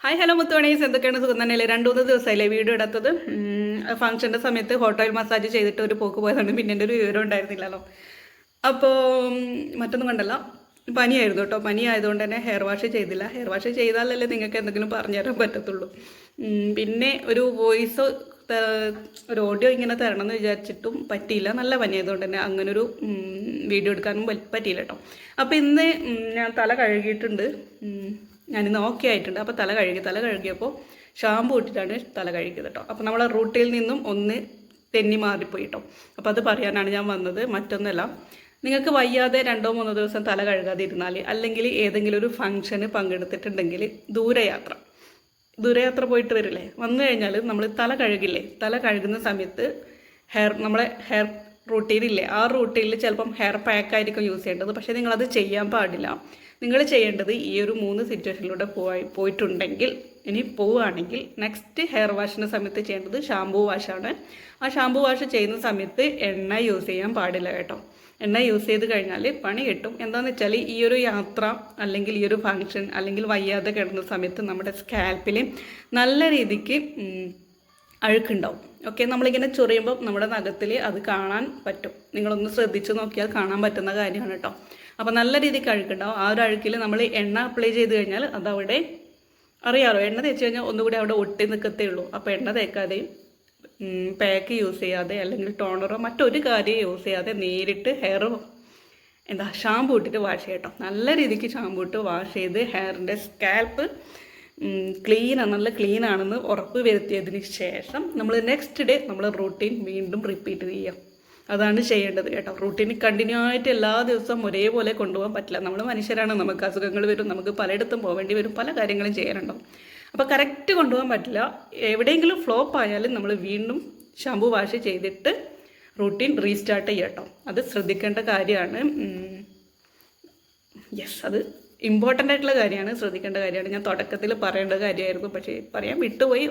Hi hello മുത്തുവണീസ്, എന്തൊക്കെയാണ് സുഖം തന്നെയല്ലേ? 2-3 ദിവസമായില്ലേ വീഡിയോ ഇടാത്തത്. ഫംഗ്ഷൻ്റെ സമയത്ത് ഹോട്ടൽ മസാജ് ചെയ്തിട്ട് ഒരു പോക്ക് പോയതുകൊണ്ട് പിന്നെ എൻ്റെ ഒരു വിവരം ഉണ്ടായിരുന്നില്ലല്ലോ. അപ്പോൾ മറ്റൊന്നും കണ്ടല്ല, പനിയായിരുന്നു കേട്ടോ. പനി ആയതുകൊണ്ട് തന്നെ ഹെയർ വാഷ് ചെയ്തില്ല. ഹെയർ വാഷ് ചെയ്താലല്ലേ നിങ്ങൾക്ക് എന്തെങ്കിലും പറഞ്ഞു തരാൻ പറ്റത്തുള്ളൂ. പിന്നെ ഒരു വോയിസ്, ഒരു ഓഡിയോ ഇങ്ങനെ തരണം എന്ന് വിചാരിച്ചിട്ടും പറ്റിയില്ല. നല്ല പനി ആയതുകൊണ്ട് തന്നെ അങ്ങനെ ഒരു വീഡിയോ എടുക്കാനും പറ്റിയില്ല കേട്ടോ. അപ്പോൾ ഇന്ന് ഞാൻ തല കഴുകിയിട്ടുണ്ട്. ഞാനിന്ന് ഓക്കെ ആയിട്ടുണ്ട്. അപ്പോൾ തല കഴുകിയപ്പോൾ ഷാമ്പു ഇട്ടിട്ടാണ് തല കഴുകിയത് കേട്ടോ. അപ്പോൾ നമ്മളെ റൂട്ടിൽ നിന്നും ഒന്ന് തെന്നി മാറിപ്പോയി കേട്ടോ. അപ്പോൾ അത് പറയാനാണ് ഞാൻ വന്നത്, മറ്റൊന്നല്ല. നിങ്ങൾക്ക് വയ്യാതെ 2-3 ദിവസം തല കഴുകാതിരുന്നാൽ, അല്ലെങ്കിൽ ഏതെങ്കിലും ഒരു ഫംഗ്ഷന് പങ്കെടുത്തിട്ടുണ്ടെങ്കിൽ ദൂരയാത്ര പോയിട്ട് വരില്ലേ, വന്നു കഴിഞ്ഞാൽ നമ്മൾ തല കഴുകില്ലേ, തല കഴുകുന്ന സമയത്ത് നമ്മളെ ഹെയർ റൂട്ടീനില്ലേ, ആ റൂട്ടീനിൽ ചിലപ്പം ഹെയർ പാക്കായിരിക്കും യൂസ് ചെയ്യേണ്ടത്. പക്ഷേ നിങ്ങളത് ചെയ്യാൻ പാടില്ല. നിങ്ങൾ ചെയ്യേണ്ടത് ഈ ഒരു 3 സിറ്റുവേഷനിലൂടെ പോയിട്ടുണ്ടെങ്കിൽ, ഇനി പോവുകയാണെങ്കിൽ നെക്സ്റ്റ് ഹെയർ വാഷിൻ്റെ സമയത്ത് ചെയ്യേണ്ടത് ഷാമ്പൂ വാഷാണ്. ആ ഷാമ്പൂ വാഷ് ചെയ്യുന്ന സമയത്ത് എണ്ണ യൂസ് ചെയ്യാൻ പാടില്ല കേട്ടോ. എണ്ണ യൂസ് ചെയ്ത് കഴിഞ്ഞാൽ പണി കിട്ടും. എന്താണെന്ന് വെച്ചാൽ ഈ ഒരു യാത്ര അല്ലെങ്കിൽ ഈ ഒരു ഫംഗ്ഷൻ അല്ലെങ്കിൽ വയ്യാതെ കിടന്ന സമയത്ത് നമ്മുടെ സ്കാൽപ്പിൽ നല്ല രീതിക്ക് അഴുക്കുണ്ടാവും. ഓക്കെ, നമ്മളിങ്ങനെ ചൊറിയുമ്പോൾ നമ്മുടെ നഖത്തിൽ അത് കാണാൻ പറ്റും. നിങ്ങളൊന്ന് ശ്രദ്ധിച്ച് നോക്കിയാൽ കാണാൻ പറ്റുന്ന കാര്യമാണ് കേട്ടോ. അപ്പോൾ നല്ല രീതിക്ക് അഴുക്കുണ്ടാവും. ആ ഒരു അഴുക്കിൽ നമ്മൾ എണ്ണ അപ്ലൈ ചെയ്ത് കഴിഞ്ഞാൽ അതവിടെ അറിയാമല്ലോ, എണ്ണ തേച്ച് കഴിഞ്ഞാൽ ഒന്നുകൂടി അവിടെ ഒട്ടി നിൽക്കത്തേ ഉള്ളൂ. അപ്പോൾ എണ്ണ തേക്കാതെയും പാക്ക് യൂസ് ചെയ്യാതെ അല്ലെങ്കിൽ ടോണറോ മറ്റൊരു കാര്യം യൂസ് ചെയ്യാതെ നേരിട്ട് ഷാമ്പൂ ഇട്ടിട്ട് വാഷ് ചെയ്യട്ടോ. നല്ല രീതിക്ക് ഷാമ്പൂ ഇട്ട് വാഷ് ചെയ്ത് ഹെയറിൻ്റെ സ്കാൽപ്പ് നല്ല ക്ലീനാണെന്ന് ഉറപ്പ് വരുത്തിയതിന് ശേഷം നമ്മൾ നെക്സ്റ്റ് ഡേ നമ്മൾ റൂട്ടീൻ വീണ്ടും റിപ്പീറ്റ് ചെയ്യാം. അതാണ് ചെയ്യേണ്ടത് കേട്ടോ. റൂട്ടീൻ കണ്ടിന്യൂ ആയിട്ട് എല്ലാ ദിവസവും ഒരേപോലെ കൊണ്ടുപോകാൻ പറ്റില്ല. നമ്മൾ മനുഷ്യരാണ്, നമുക്ക് അസുഖങ്ങൾ വരും, നമുക്ക് പലയിടത്തും പോകേണ്ടി വരും, പല കാര്യങ്ങളും ചെയ്യാനുണ്ടാവും. അപ്പോൾ കറക്റ്റ് കൊണ്ടുപോകാൻ പറ്റില്ല. എവിടെയെങ്കിലും ഫ്ലോപ്പ് ആയാലും നമ്മൾ വീണ്ടും ഷാമ്പു വാഷ് ചെയ്തിട്ട് റൂട്ടീൻ റീസ്റ്റാർട്ട് ചെയ്യാം കേട്ടോ. അത് ശ്രദ്ധിക്കേണ്ട കാര്യമാണ്. അത് ഇമ്പോർട്ടൻ്റ് ആയിട്ടുള്ള കാര്യമാണ്, ശ്രദ്ധിക്കേണ്ട കാര്യമാണ്. ഞാൻ തുടക്കത്തിൽ പറയേണ്ട കാര്യമായിരുന്നു, പക്ഷേ പറയാൻ വിട്ടുപോയി,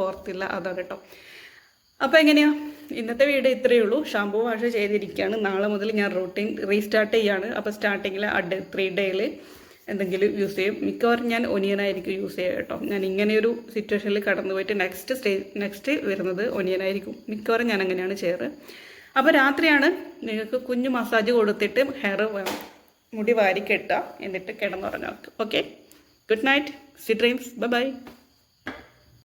ഓർത്തില്ല, അതാണ് കേട്ടോ. അപ്പോൾ എങ്ങനെയാണ് ഇന്നത്തെ വീഡിയോ? ഇത്രയേ ഉള്ളൂ. ഷാമ്പൂ വാഷ് ചെയ്തിരിക്കുകയാണ്. നാളെ മുതൽ ഞാൻ റൂട്ടീൻ റീസ്റ്റാർട്ട് ചെയ്യുകയാണ്. അപ്പോൾ സ്റ്റാർട്ടിങ്ങിൽ 3 ഡേയിൽ എന്തെങ്കിലും യൂസ് ചെയ്യും. മിക്കവാറും ഞാൻ ഒനിയനായിരിക്കും യൂസ് ചെയ്യുക കേട്ടോ. ഞാൻ ഇങ്ങനെയൊരു സിറ്റുവേഷനിൽ കടന്നു പോയിട്ട് നെക്സ്റ്റ് വരുന്നത് ഒനിയനായിരിക്കും. മിക്കവാറും ഞാൻ അങ്ങനെയാണ് ചെയ്യാറ്. അപ്പോൾ രാത്രിയാണ് നിങ്ങൾക്ക് കുഞ്ഞു മസാജ് കൊടുത്തിട്ട് മുടി വാരി കെട്ടുക, എന്നിട്ട് കിടന്നുറങ്ങാം. Okay, good night, sweet dreams, by.